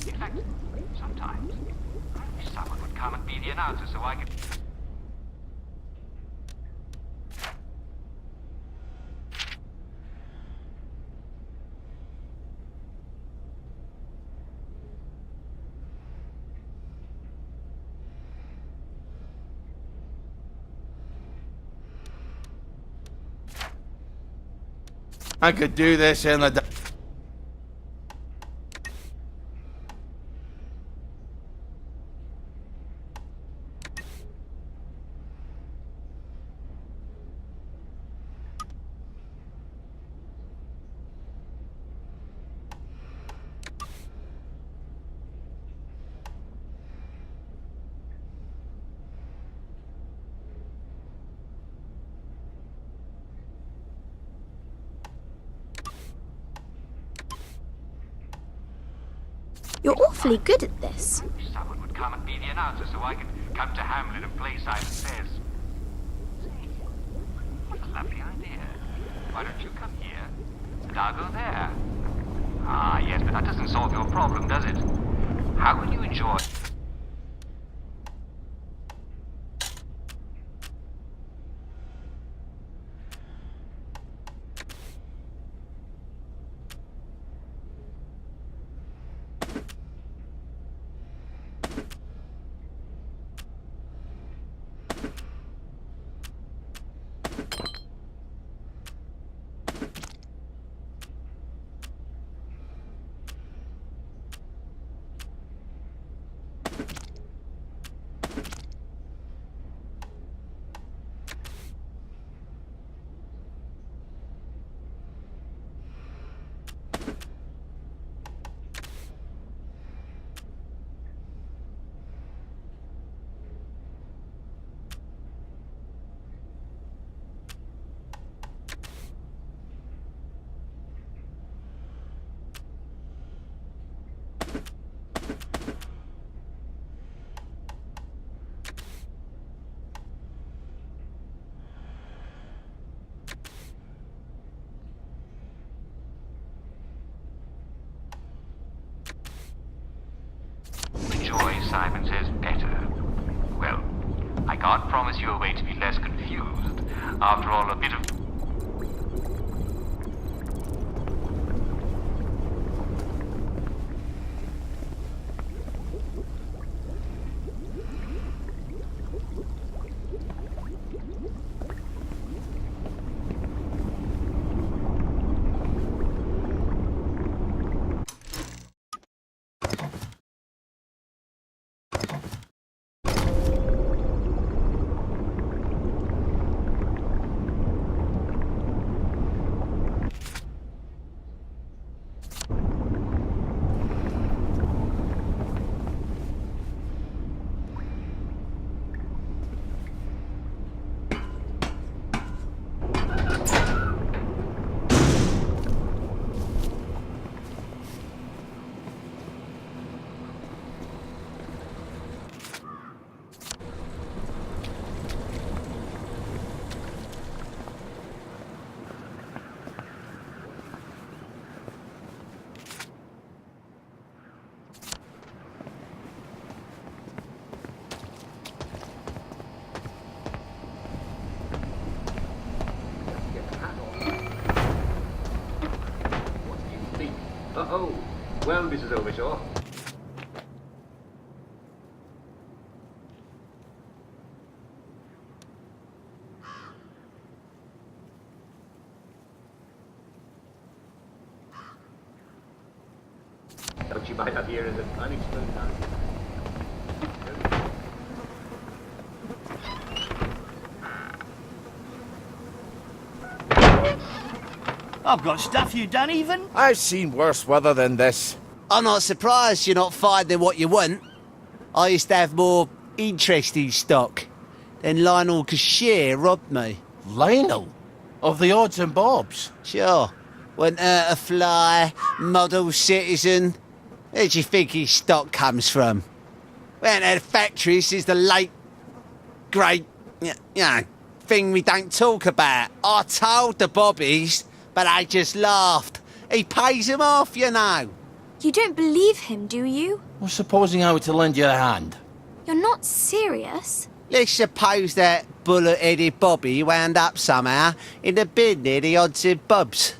In fact, sometimes I wish someone would come and be the announcer so I could... I could do this in a... You're awfully good at this. I wish someone would come and be the announcer so I could come to Hamlet and play Simon Says. Say, what a lovely idea. Why don't you come here, and I'll go there? Ah, yes, but that doesn't solve your problem, does it? How will you enjoy... Simon Says better. Well, I can't promise you a way to be less confused. After all, a bit of... Oh, well, Mrs. Overshaw. Don't you mind up here as an unexplained time? I've got stuff you don't even... I've seen worse weather than this. I'm not surprised you're not finding what you want. I used to have more interesting stock. Then Lionel Cashier robbed me. Lionel? Of the odds and bobs? Sure. Went out a fly, model citizen. Where do you think his stock comes from? We haven't had a factory since the late, great, thing we don't talk about. I told the bobbies, but they just laughed. He pays them off, you know. You don't believe him, do you? Well, supposing I were to lend you a hand. You're not serious? Let's suppose that bullet-headed Bobby wound up somehow in the bin near the odds and bobs.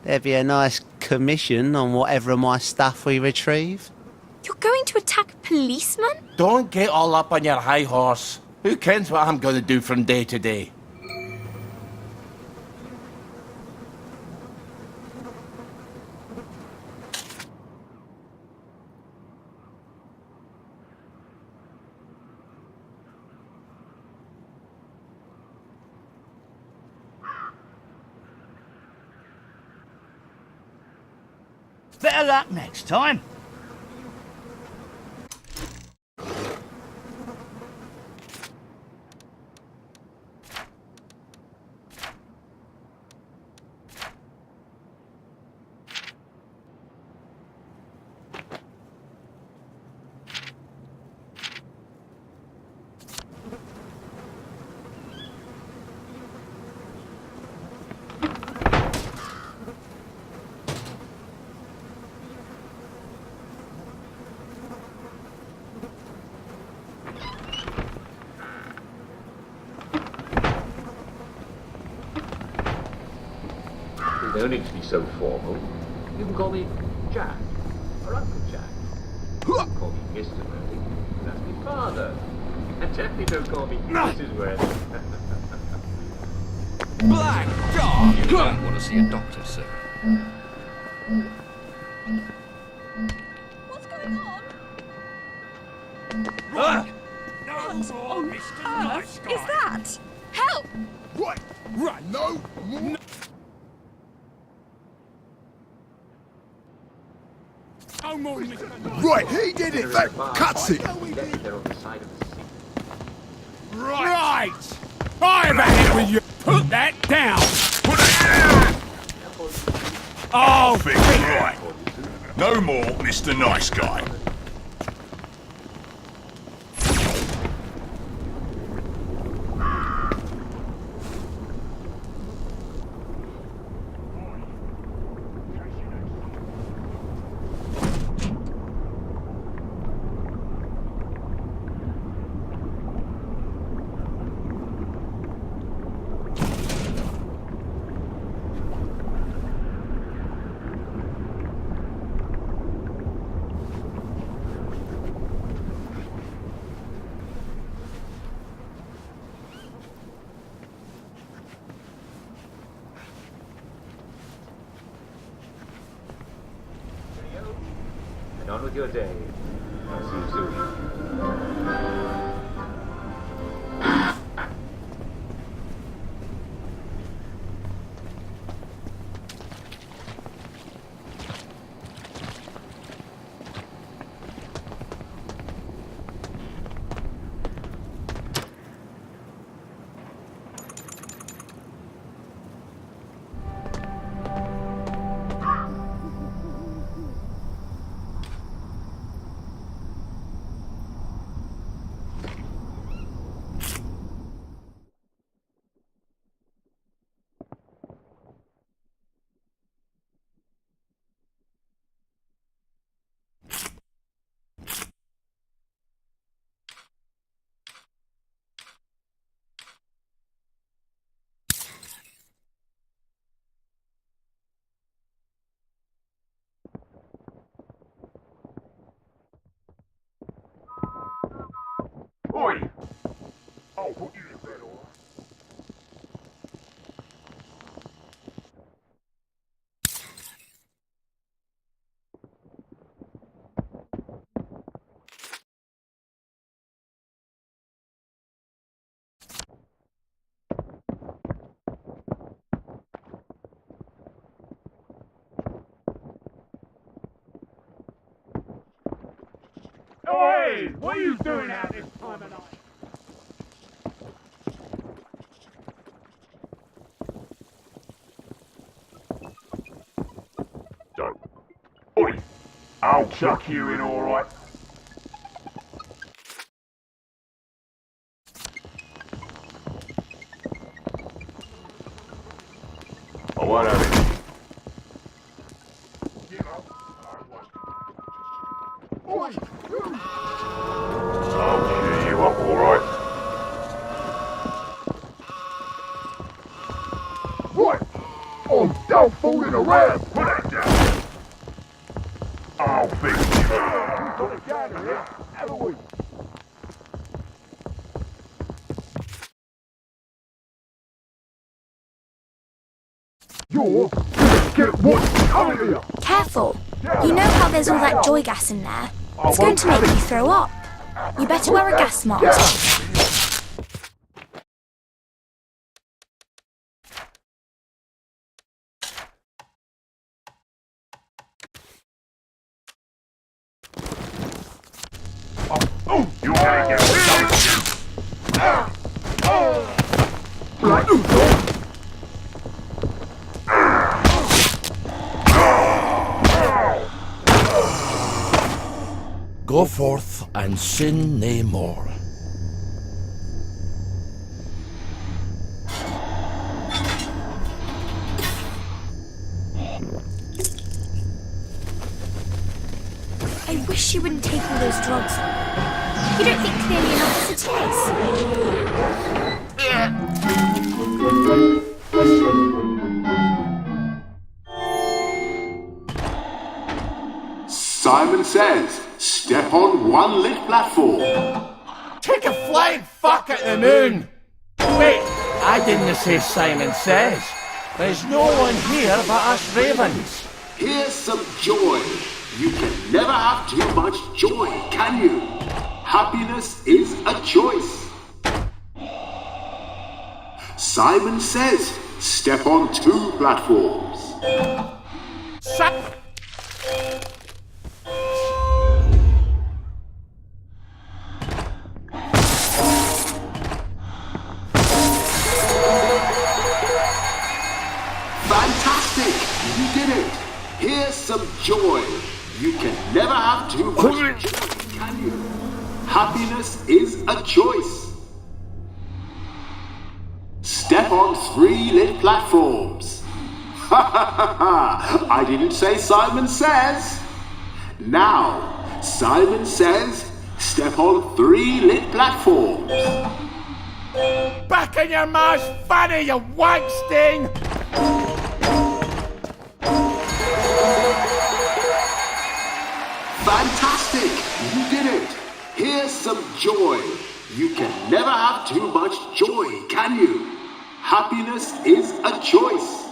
There'd be a nice commission on whatever of my stuff we retrieve. You're going to attack a policeman? Don't get all up on your high horse. Who kens what I'm going to do from day to day? Better luck next time. You don't need to be so formal. You can call me Jack, or Uncle Jack. You can call me Mr. Worthy. That's my father. And definitely don't call me Mrs. Worthy. Black dog! You might want to see a doctor, sir. What's going on? Right! No more, Mr. Nice Guy! Is that? Help! Right, no. Right, he did it. That cuts it. They're on the side of the sea. Right! I'm at it with you! Put that down! Put it down! Oh, Fix right. No more, Mr. Nice Guy. And on with your day. I'll see you soon. Oi! I'll put you in bed, all right? Hey! What are you doing out this time of night? Don't. Oi! I'll chuck you in, all right? I won't have it. You know, I won't. I'll cheer you up, alright? What? Oh, don't fooling around! Put that down! I'll fix you. Put it down here, haven't we? You're gonna get what's coming here! Careful. You know how there's all that joy gas in there? It's going to make you throw up. You better wear a gas mask. You gotta get what's Go forth and sin nae more. I wish you wouldn't take all those drugs. You don't think clearly enough as it Simon says, step on one lit platform. Take a flying fuck at the moon! Wait, I didn't say Simon Says. There's no one here but us ravens. Here's some joy. You can never have too much joy, can you? Happiness is a choice. Simon says, step on two platforms. Shut. Fantastic! You did it! Here's some joy. You can never have too much joy, can you? Happiness is a choice. Step on three lit platforms. Ha ha ha ha! I didn't say Simon Says. Now, Simon says, step on three lit platforms. Back in your ma's fanny, you wank sting! Fantastic! You did it! Here's some joy. You can never have too much joy, can you? Happiness is a choice.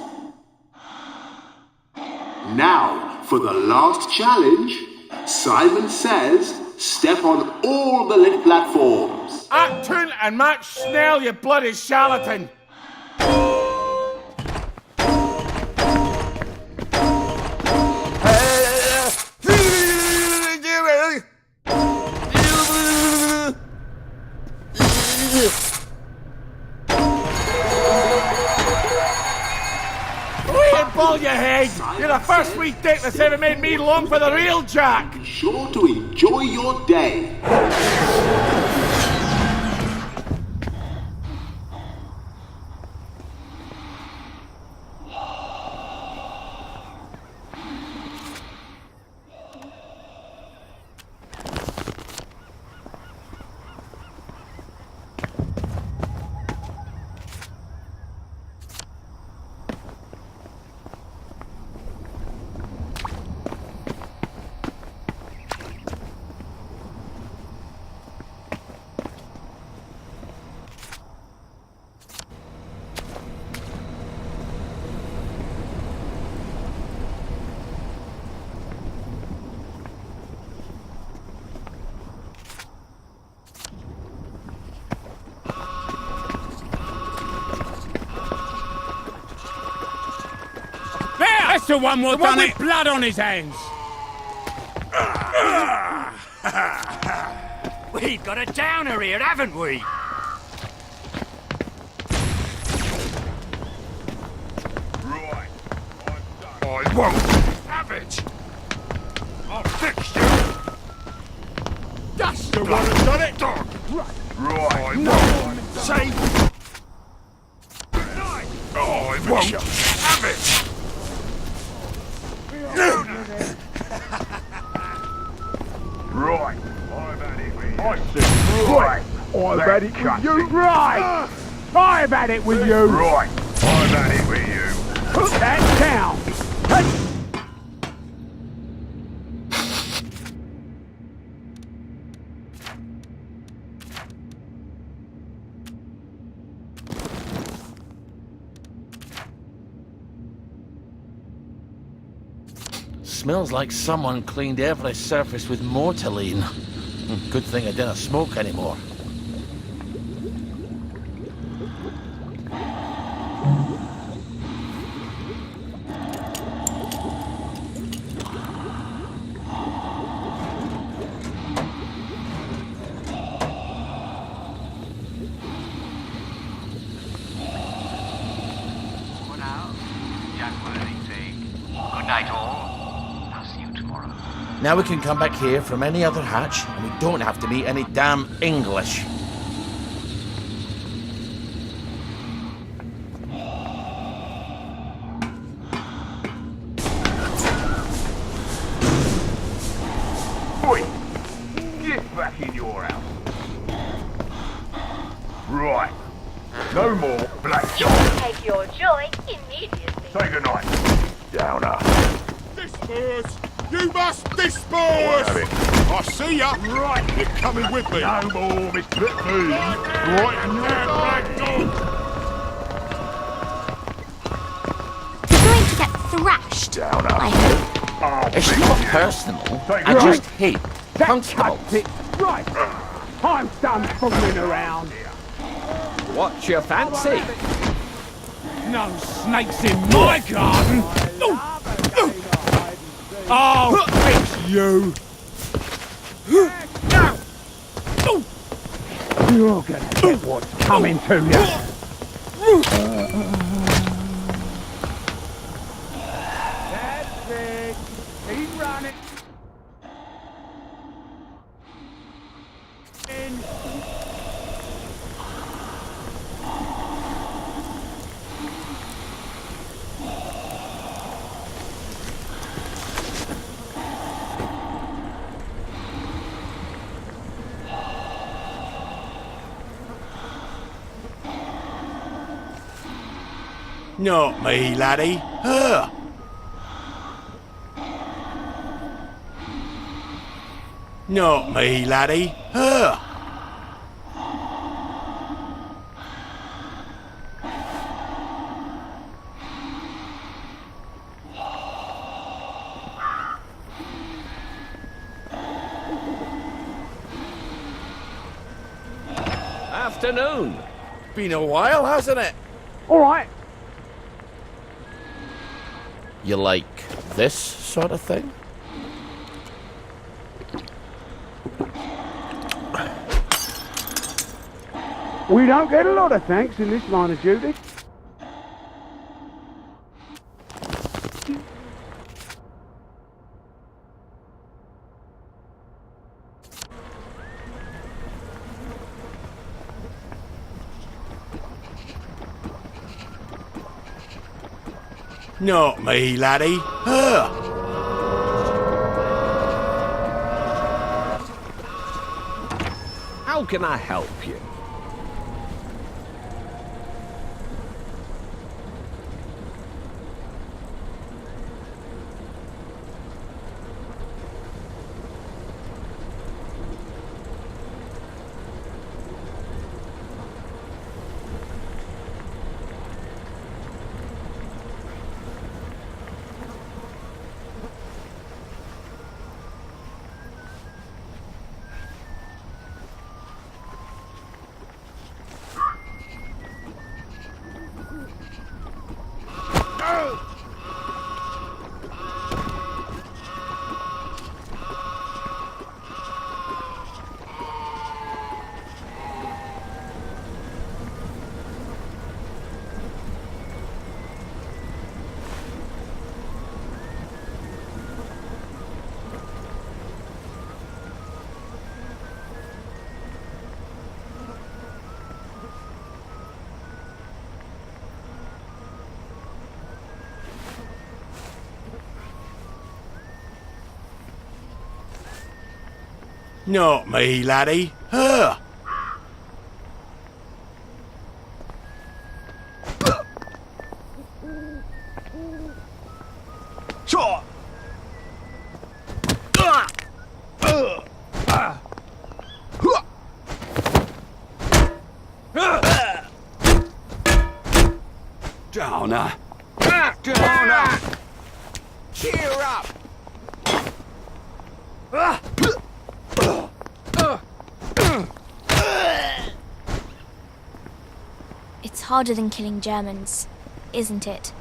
Now, for the last challenge, Simon says, step on all the lit platforms. Act tune and match Snell, you bloody charlatan! Ball your head! You're the first wee dick that's ever made me long for the real Jack! Be sure to enjoy your day. That's the one more done with blood on his hands. We've got a downer here, haven't we? right? I won't have it. I'll fix you. That's the one who's done it. Dog. Right. No. Say, I won't have it. Right. I've had it with you. I said right. I've had it with you. Right. I've had it with you. Right. I've had it with you. Put that down. Smells like someone cleaned every surface with mortaline. Good thing I didn't smoke anymore. For now, Jack Worthington. Good night, all. I'll see you tomorrow. Now we can come back here from any other hatch, and we don't have to meet any damn English. Oi! Get back in your house. Right. No more black dog. Take your joy immediately. Say goodnight. Downer. Disperse! You must Have disperse! it. I see ya! Right. You're coming with me! No more Mr. Me. Right, and you're Black dog! You're going to get thrashed, Downer. I hope. Oh, It's not personal. I just hate constables. Right. I'm done fooling around. What's your fancy? No snakes in my garden! Oh, fix you! You're gonna get what's coming to you. That's it. Keep running. Not me, laddie. Her. Not me, laddie. Her. Afternoon. Been a while, hasn't it? All right. You like this sort of thing? We don't get a lot of thanks in this line of duty. Not me, laddie. Her. How can I help you? Not me, laddie. Her. Downer. Downer. Cheer up. It's harder than killing Germans, isn't it?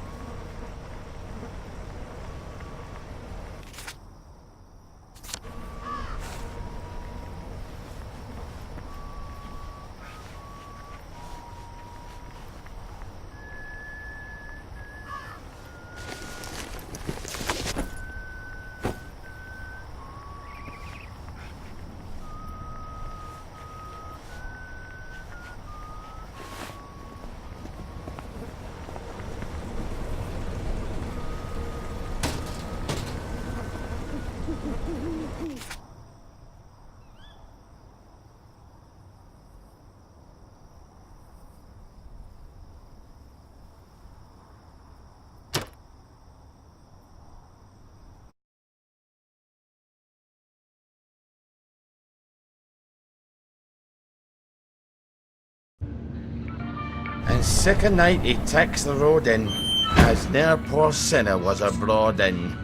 And sick a night he takes the road in, as ne'er poor sinner was abroad in.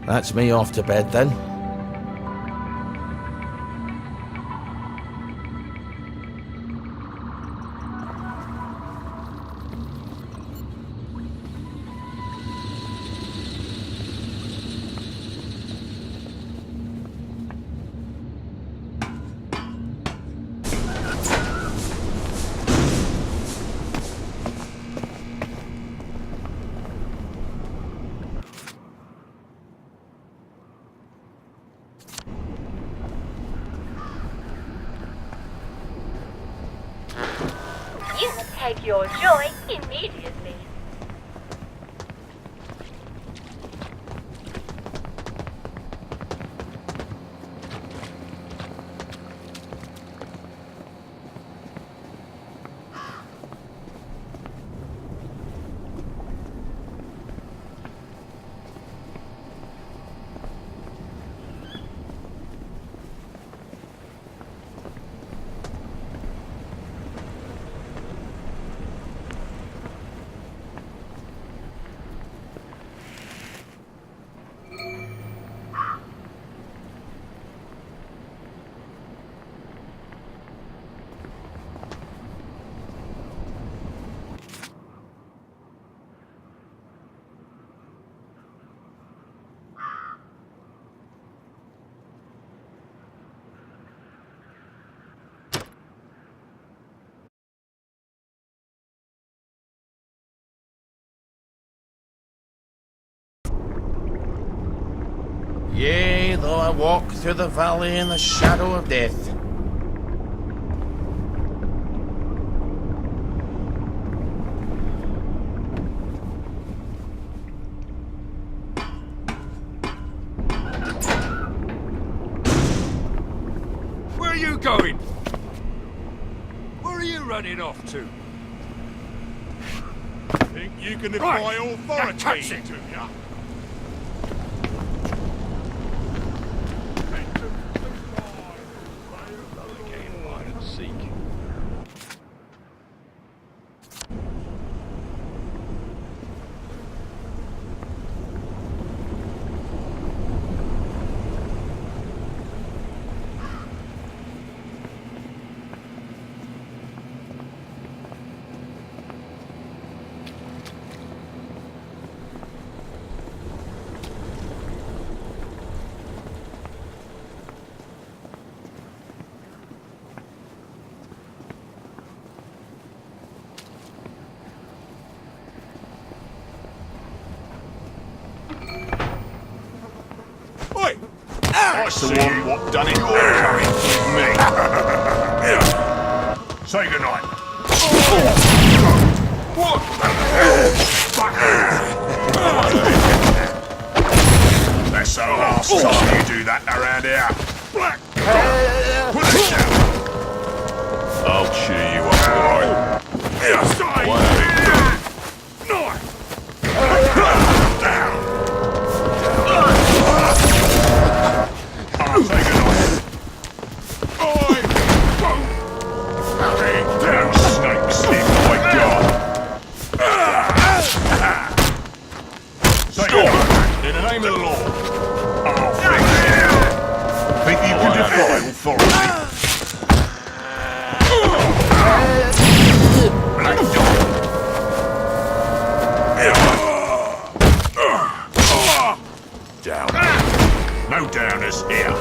That's me off to bed then. You take your joy immediately. Yea, though I walk through the valley in the shadow of death. Where are you going? Where are you running off to? Think you can defy authority, touch it. do ya? I see what done it. You're coming with me. Say goodnight. What? That's the last time you do that around here. Black. Put it down. I'll cheer you up, boy. Inside. Knife. Down. I'll take a knife. I won't. Damn snakes in my garden. Take it. In the name of the law. I'll fix you. Think you can defy authority? Black dog. Down. No downers here.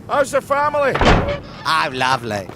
How's the family? Oh, lovely.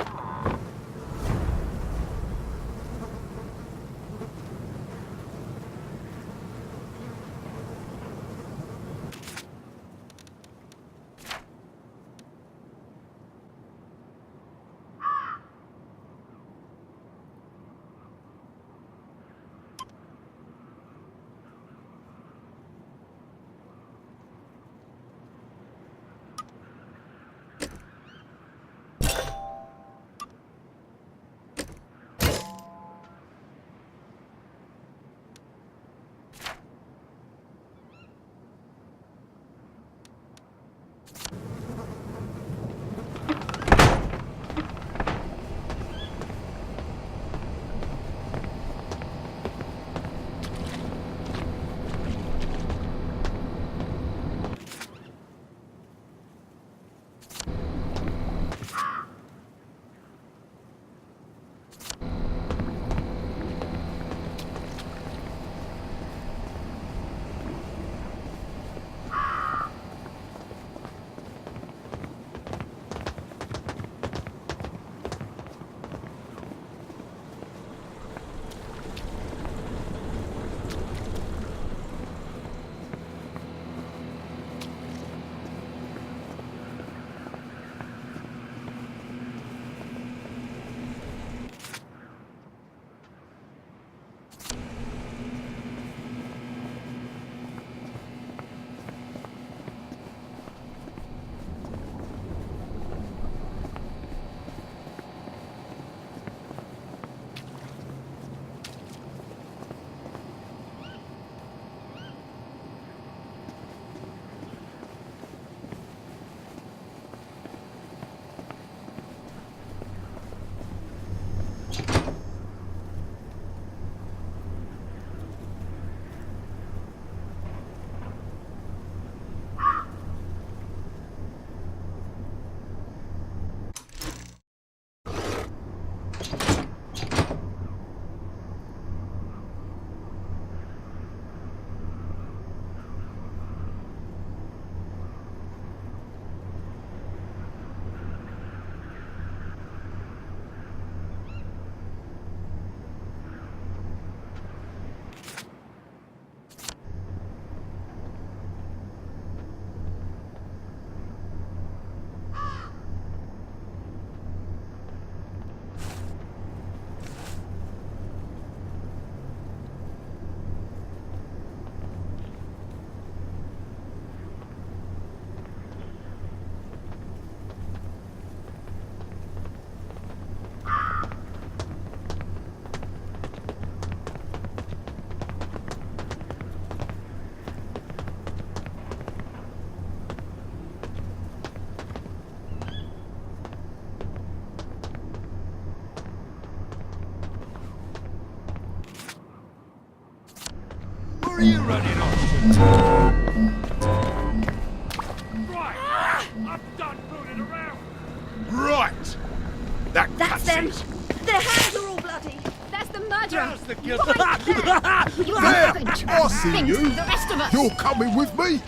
see things you. for the rest of us. You're coming with me.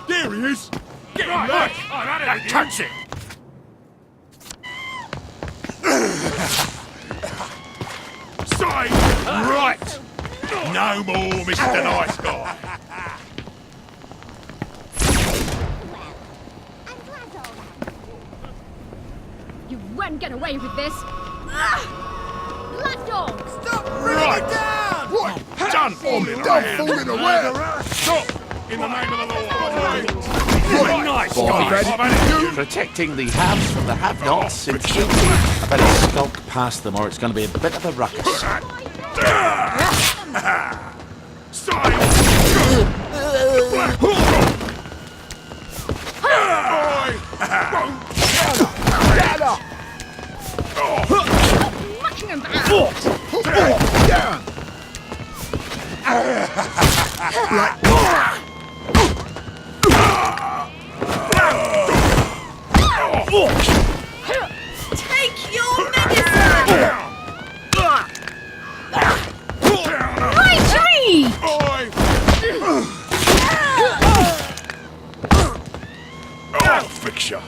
There he is. Get him, lad. That cuts it. Side. Right. No more, Mr. Nice Guy. You won't get away with this. Blood dog! Stop Right. it down. What? Done fooling around. Fooling around. Stop. In the name of the law. You're a nice guy. I've had it. Protecting the haves from the have-nots. It's easy. Better skulk past them or it's going to be a bit of a ruckus. Mucking about! Take your medicine! Retreat! I'll fix you.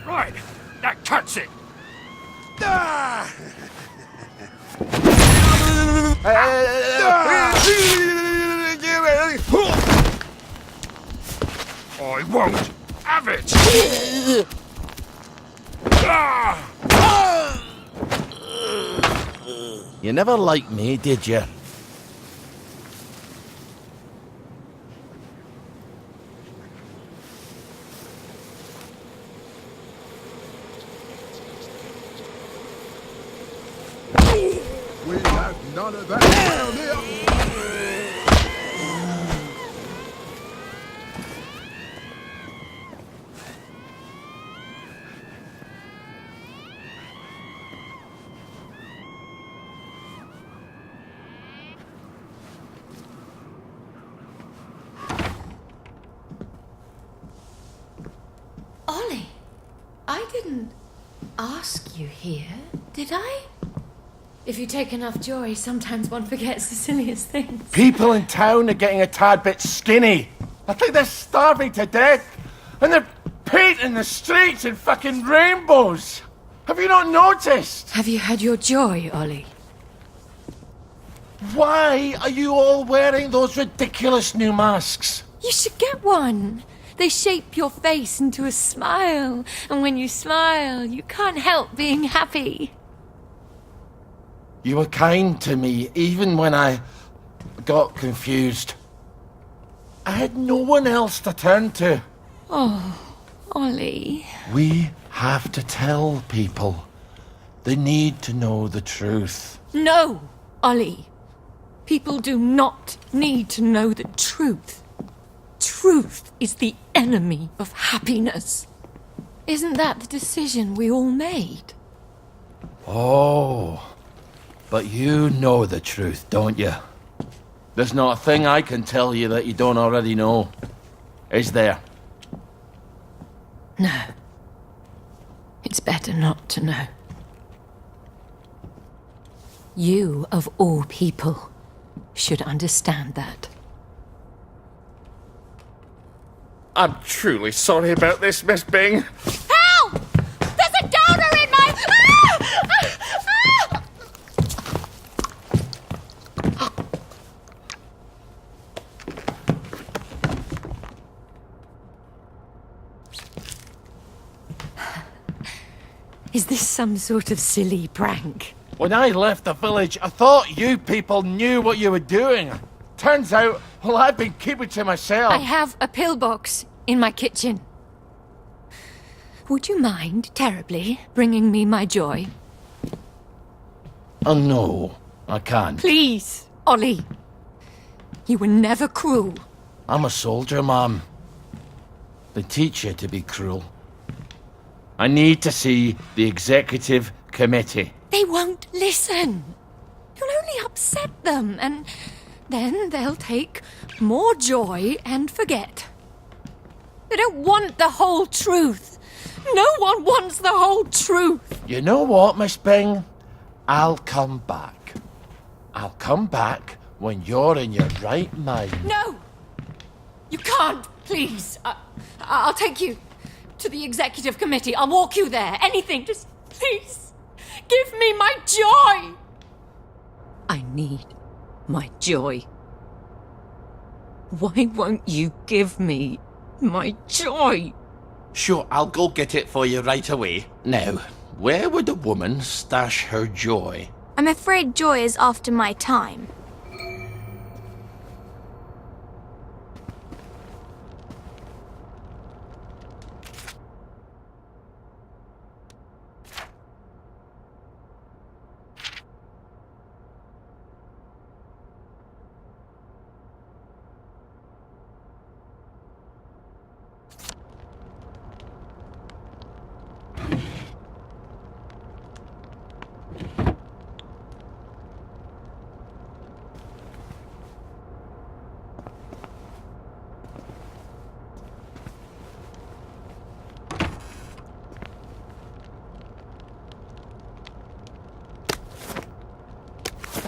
Right, that cuts it. I won't have it. You never liked me, did you? We have none of that around here. Ollie, I didn't ask you here, did I? If you take enough joy, sometimes one forgets the silliest things. People in town are getting a tad bit skinny. I think they're starving to death. And they're painting the streets in fucking rainbows. Have you not noticed? Have you had your joy, Ollie? Why are you all wearing those ridiculous new masks? You should get one. They shape your face into a smile. And when you smile, you can't help being happy. You were kind to me, even when I got confused. I had no one else to turn to. Oh, Ollie. We have to tell people. They need to know the truth. No, Ollie. People do not need to know the truth. Truth is the enemy of happiness. Isn't that the decision we all made? Oh, but you know the truth, don't you? There's not a thing I can tell you that you don't already know. Is there? No. It's better not to know. You, of all people, should understand that. I'm truly sorry about this, Miss Bing. Help! There's a donor in my... Is this some sort of silly prank? When I left the village, I thought you people knew what you were doing. Turns out, well, I've been keeping to myself. I have a pillbox in my kitchen. Would you mind terribly bringing me my joy? Oh, no, I can't. Please, Ollie. You were never cruel. I'm a soldier, Mum. They teach you to be cruel. I need to see the executive committee. They won't listen. You'll only upset them, and then they'll take more joy and forget. They don't want the whole truth. No one wants the whole truth. You know what, Miss Bing? I'll come back. I'll come back when you're in your right mind. No! You can't, please. I'll take you to the executive committee. I'll walk you there. Anything. Just please give me my joy. I need my joy. Why won't you give me my joy? Sure, I'll go get it for you right away. Now, where would a woman stash her joy? I'm afraid joy is after my time.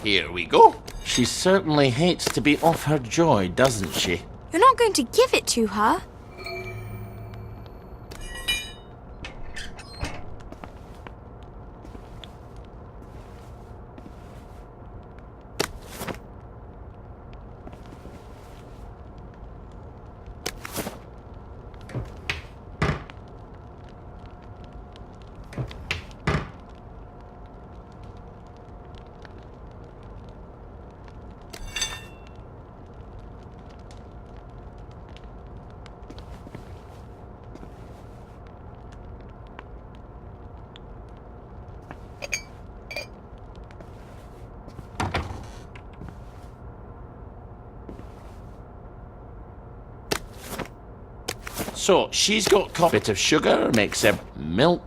Here we go. She certainly hates to be off her joy, doesn't she? You're not going to give it to her. So, she's got a bit of sugar, makes a milk.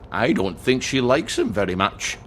I don't think she likes him very much.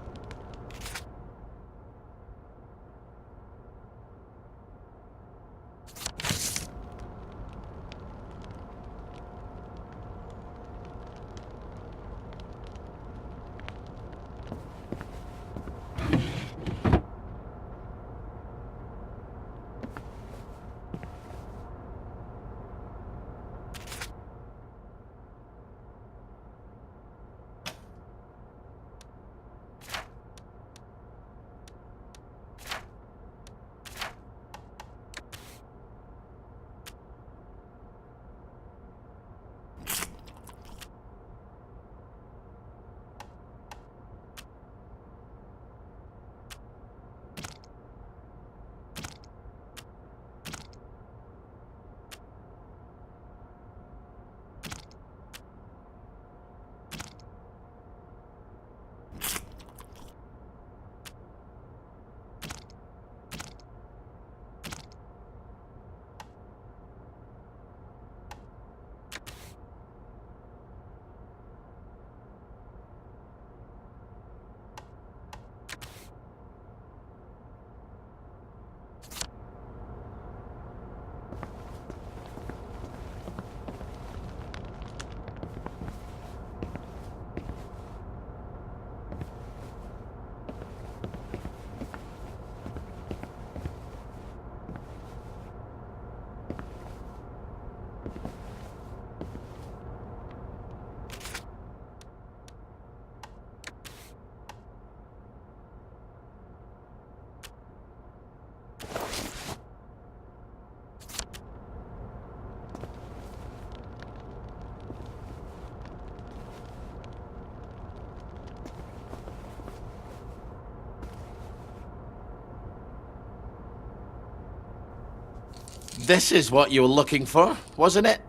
This is what you were looking for, wasn't it?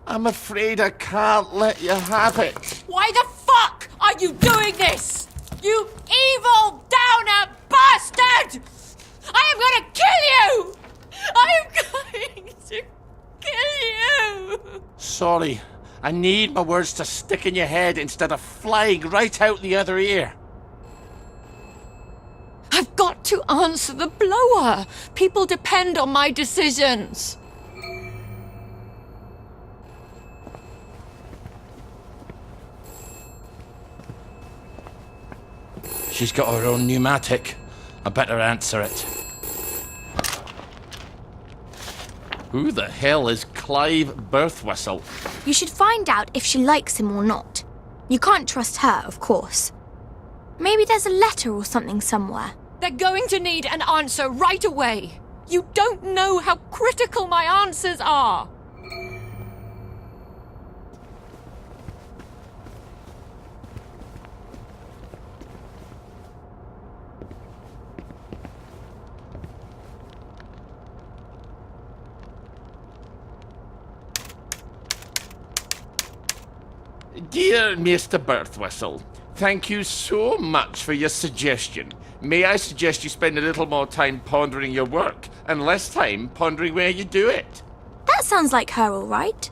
I'm afraid I can't let you have it. Why the fuck are you doing this? You evil downer bastard! I am gonna kill you! I am going to kill you! Sorry, I need my words to stick in your head instead of flying right out the other ear. I've got to answer the blower. People depend on my decisions. She's got her own pneumatic. I better answer it. Who the hell is Clive Birthwhistle? You should find out if she likes him or not. You can't trust her, of course. Maybe there's a letter or something somewhere. They're going to need an answer right away. You don't know how critical my answers are. Dear Mr. Birthwhistle, thank you so much for your suggestion. May I suggest you spend a little more time pondering your work and less time pondering where you do it? That sounds like her, all right.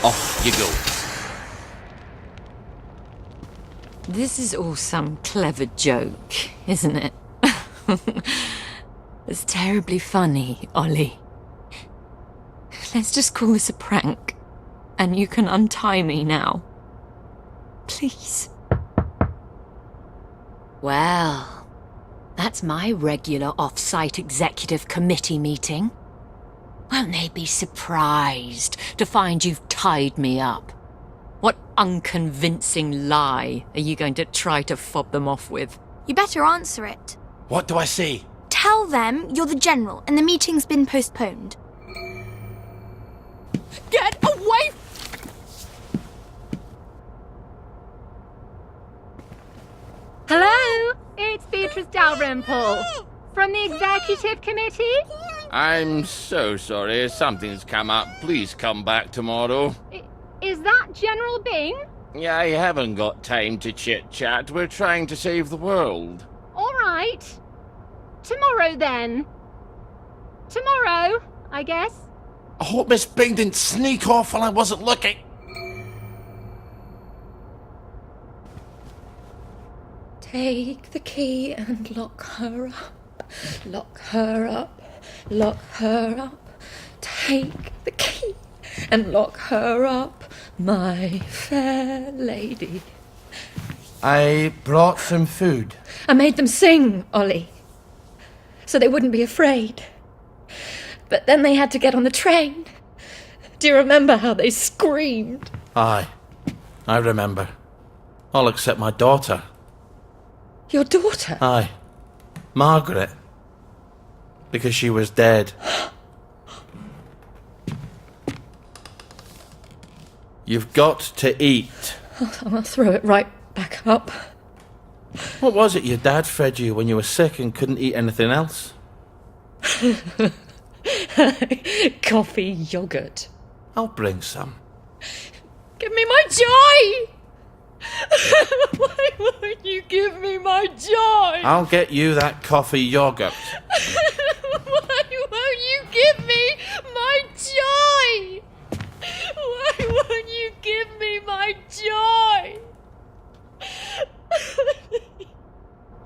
Off you go. This is all some clever joke, isn't it? It's terribly funny, Ollie. Let's just call this a prank, and you can untie me now. Please. Well, that's my regular off-site executive committee meeting. Won't they be surprised to find you've tied me up? What unconvincing lie are you going to try to fob them off with? You better answer it. What do I say? Tell them you're the general and the meeting's been postponed. Get away! Hello, it's Beatrice Dalrymple from the Executive Committee. I'm so sorry. Something's come up. Please come back tomorrow. Is that General Bing? Yeah, I haven't got time to chit-chat. We're trying to save the world. All right. Tomorrow, then. Tomorrow, I guess. I hope Miss Bing didn't sneak off while I wasn't looking. Take the key and lock her up. Lock her up. Lock her up. Take the key and lock her up, my fair lady. I brought some food. I made them sing, Ollie, so they wouldn't be afraid. But then they had to get on the train. Do you remember how they screamed? Aye, I remember. All except my daughter. Your daughter? Aye, Margaret. Because she was dead. You've got to eat. I'll throw it right back up. What was it your dad fed you when you were sick and couldn't eat anything else? Coffee yogurt. I'll bring some. Give me my joy! Why won't you give me my joy? I'll get you that coffee yogurt. Why won't you give me my joy? Why won't you give me my joy?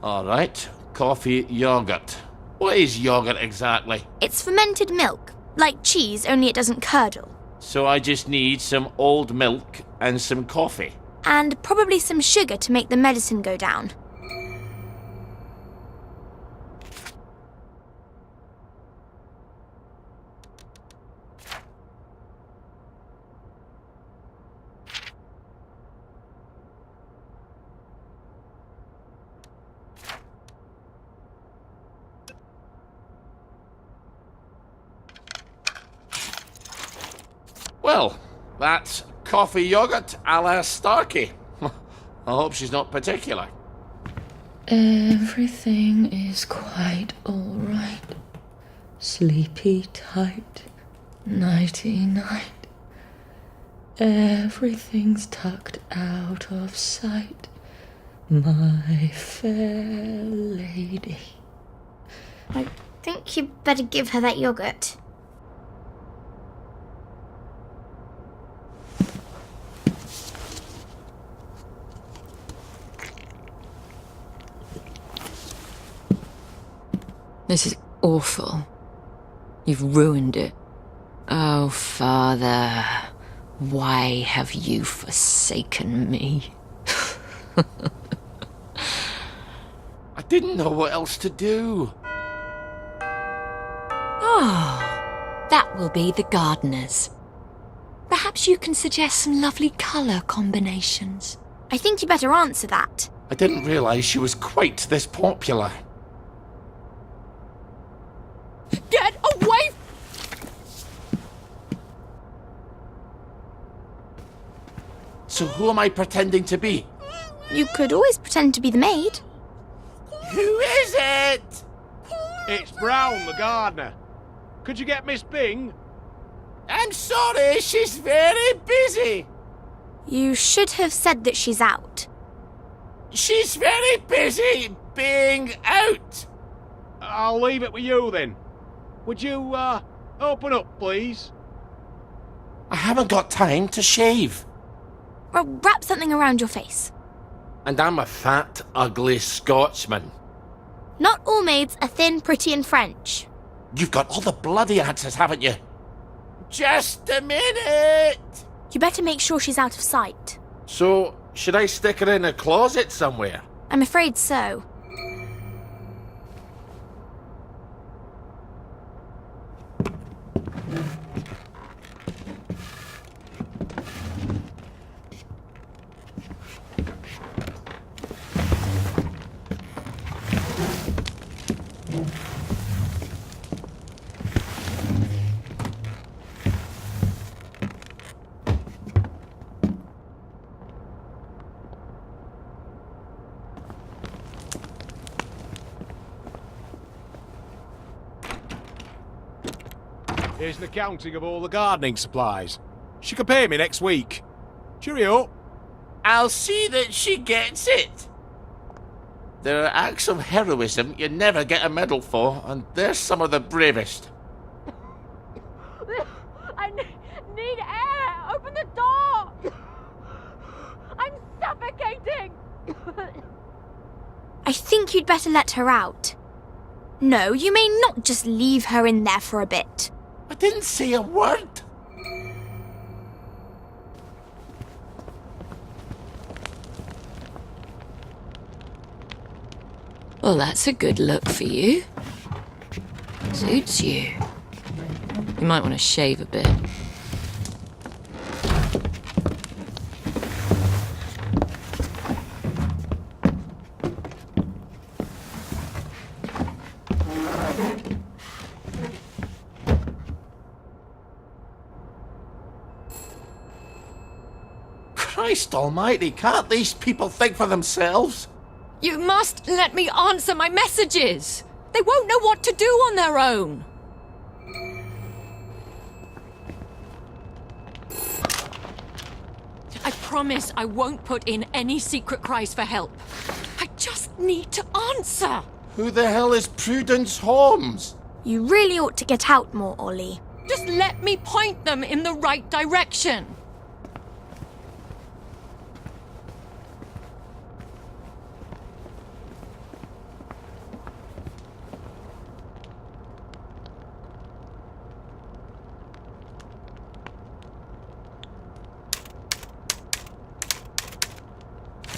All right, coffee yogurt. What is yogurt exactly? It's fermented milk, like cheese, only it doesn't curdle. So I just need some old milk and some coffee. And probably some sugar to make the medicine go down. Well, that's coffee yogurt a la Starkey. I hope she's not particular. Everything is quite all right. Sleepy tight, nighty night. Everything's tucked out of sight, my fair lady. I think you'd better give her that yogurt. This is awful. You've ruined it. Oh, Father, why have you forsaken me? I didn't know what else to do. Oh, that will be the gardeners. Perhaps you can suggest some lovely colour combinations. I think you better answer that. I didn't realise she was quite this popular. Get away! So who am I pretending to be? You could always pretend to be the maid. Who is it? It's Brown, the gardener. Could you get Miss Bing? I'm sorry, she's very busy. You should have said that she's out. She's very busy being out. I'll leave it with you then. Would you, open up, please? I haven't got time to shave. Well, wrap something around your face. And I'm a fat, ugly Scotsman. Not all maids are thin, pretty, and French. You've got all the bloody answers, haven't you? Just a minute! You better make sure she's out of sight. So, should I stick her in a closet somewhere? I'm afraid so. Here's an accounting of all the gardening supplies. She can pay me next week. Cheerio. I'll see that she gets it. There are acts of heroism you never get a medal for, and they're some of the bravest. I need air! Open the door! I'm suffocating! I think you'd better let her out. No, you may not just leave her in there for a bit. I didn't say a word. Well, that's a good look for you. Suits you. You might want to shave a bit. Christ almighty, can't these people think for themselves? You must let me answer my messages. They won't know what to do on their own. I promise I won't put in any secret cries for help. I just need to answer. Who the hell is Prudence Holmes? You really ought to get out more, Ollie. Just let me point them in the right direction.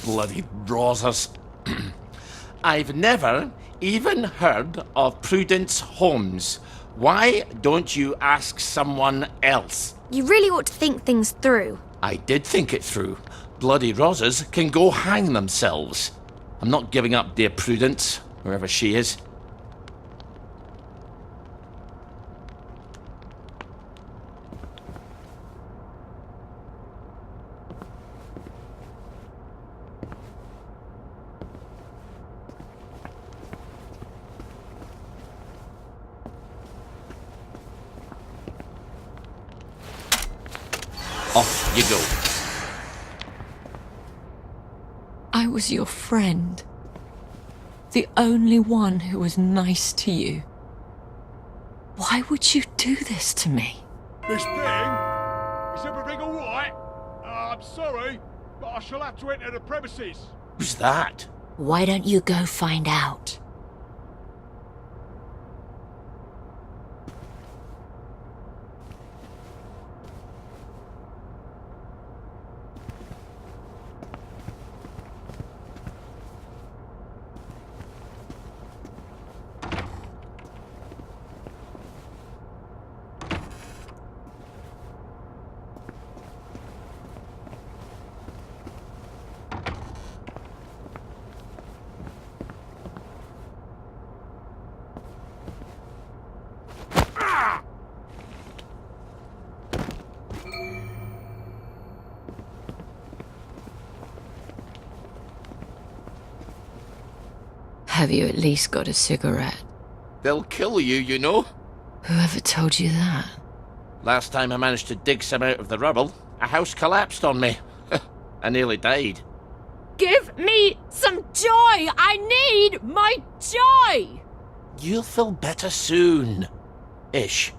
Bloody Rosas. I've never even heard of Prudence Holmes. Why don't you ask someone else? You really ought to think things through. I did think it through. Bloody Rosas can go hang themselves. I'm not giving up dear Prudence, wherever she is. Off you go. I was your friend. The only one who was nice to you. Why would you do this to me? Miss Bing? Is everything all right? I'm sorry, but I shall have to enter the premises. Who's that? Why don't you go find out? Have you at least got a cigarette? They'll kill you, you know. Whoever told you that? Last time I managed to dig some out of the rubble, a house collapsed on me. I nearly died. Give me some joy! I need my joy! You'll feel better soon. Ish,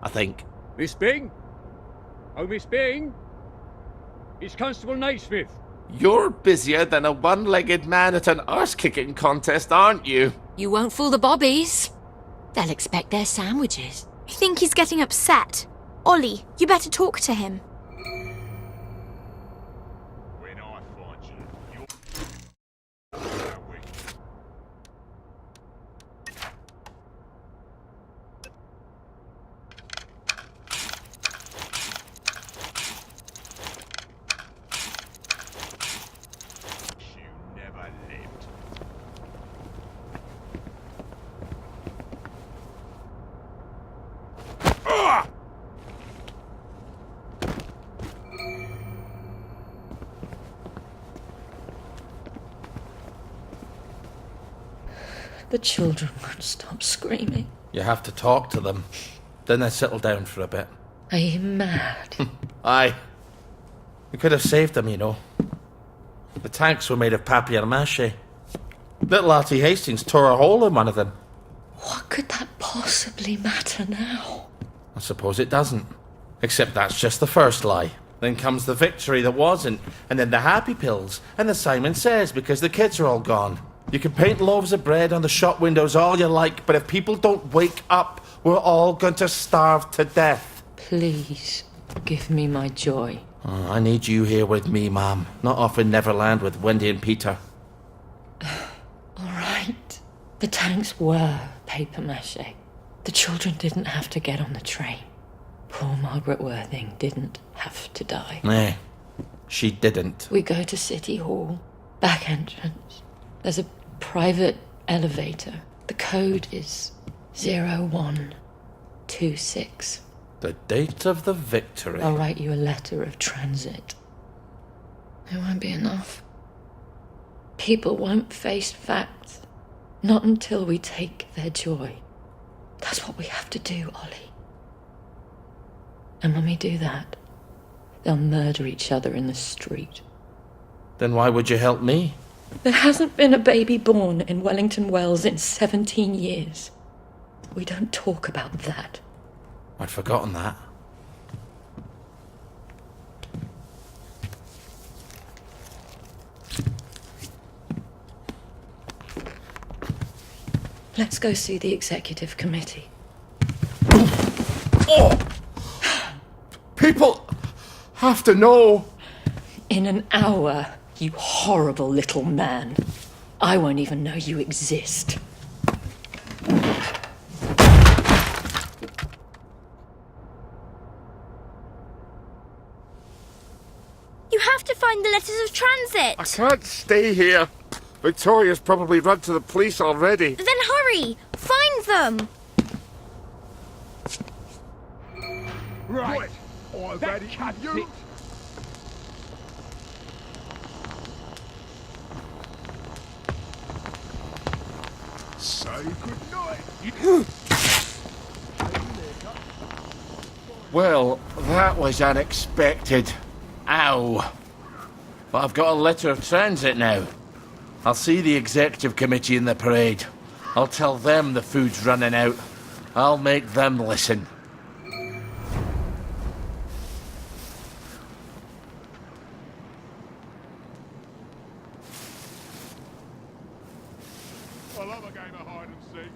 I think. Miss Bing? Oh, Miss Bing? It's Constable Naismith. You're busier than a one-legged man at an arse-kicking contest, aren't you? You won't fool the bobbies. They'll expect their sandwiches. I think he's getting upset. Ollie, you better talk to him. When I find you, never lived. The children won't stop screaming. You have to talk to them. Then they settle down for a bit. Are you mad? Aye. We could have saved them, you know. The tanks were made of papier-mâché. Little Artie Hastings tore a hole in one of them. What could that possibly matter now? I suppose it doesn't. Except that's just the first lie. Then comes the victory that wasn't, and then the happy pills, and the Simon Says because the kids are all gone. You can paint loaves of bread on the shop windows all you like, but if people don't wake up, we're all going to starve to death. Please, give me my joy. Oh, I need you here with me, Ma'am. Not off in Neverland with Wendy and Peter. All right. The tanks were papier-mâché. The children didn't have to get on the train. Poor Margaret Worthing didn't have to die. Nah, she didn't. We go to City Hall, back entrance. There's a private elevator. The code is 0126. The date of the victory. I'll write you a letter of transit. It won't be enough. People won't face facts. Not until we take their joy. That's what we have to do, Ollie. And when we do that, they'll murder each other in the street. Then why would you help me? There hasn't been a baby born in Wellington Wells in 17 years. We don't talk about that. I'd forgotten that. Let's go see the executive committee. Oh! People have to know. In an hour, you horrible little man. I won't even know you exist. You have to find the letters of transit. I can't stay here. Victoria's probably run to the police already. Then hurry! Find them! Right. I've had it with you. Say goodnight. Well, that was unexpected. Ow. But I've got a letter of transit now. I'll see the executive committee in the parade. I'll tell them the food's running out. I'll make them listen. I love a game of hide and seek.